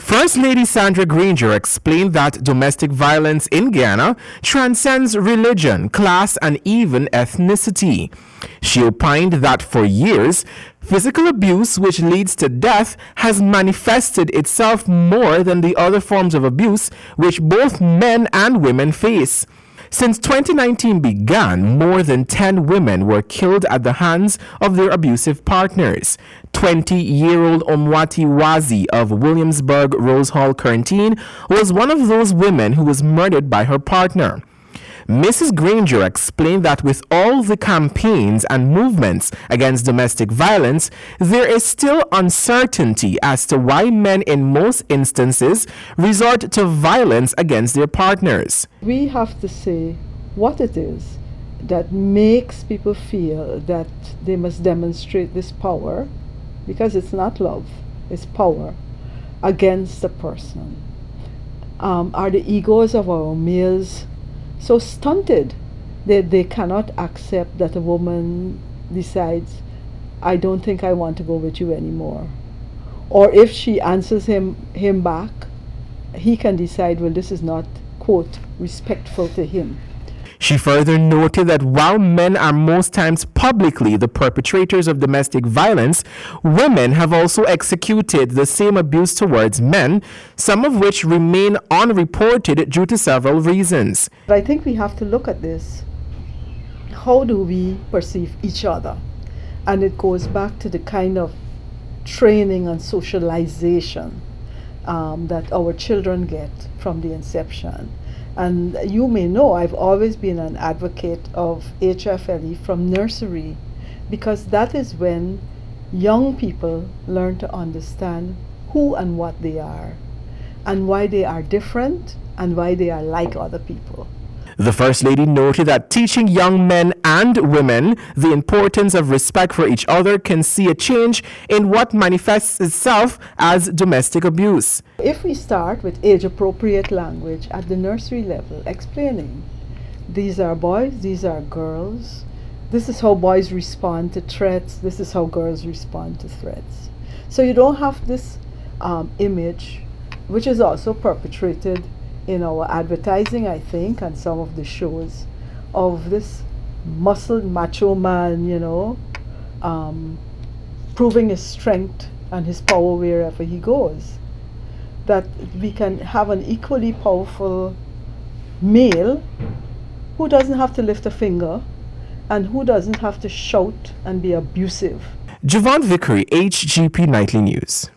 First Lady Sandra Granger explained that domestic violence in Guyana transcends religion, class, and even ethnicity. She opined that for years, physical abuse which leads to death has manifested itself more than the other forms of abuse which both men and women face. Since 2019 began, more than 10 women were killed at the hands of their abusive partners. 20-year-old Omwati Wazi of Williamsburg Rose Hall, Corentyne, was one of those women who was murdered by her partner. Mrs. Granger explained that with all the campaigns and movements against domestic violence, there is still uncertainty as to why men in most instances resort to violence against their partners. We have to say what it is that makes people feel that they must demonstrate this power, because it's not love, it's power, against the person. Are the egos of our males so stunted that they cannot accept that a woman decides, I don't think I want to go with you anymore? Or if she answers him back, he can decide, well, this is not, quote, respectful to him. She further noted that while men are most times publicly the perpetrators of domestic violence, women have also executed the same abuse towards men, some of which remain unreported due to several reasons. I think we have to look at this. How do we perceive each other? And it goes back to the kind of training and socialization that our children get from the inception. And you may know I've always been an advocate of HFLE from nursery, because that is when young people learn to understand who and what they are, and why they are different, and why they are like other people. The First Lady noted that teaching young men and women the importance of respect for each other can see a change in what manifests itself as domestic abuse. If we start with age-appropriate language at the nursery level, explaining these are boys, these are girls, this is how boys respond to threats, this is how girls respond to threats. So you don't have this image, which is also perpetrated in our advertising, I think, and some of the shows, of this muscled macho man, you know, proving his strength and his power wherever he goes. That we can have an equally powerful male who doesn't have to lift a finger and who doesn't have to shout and be abusive. Javon Vickery, HGP Nightly News.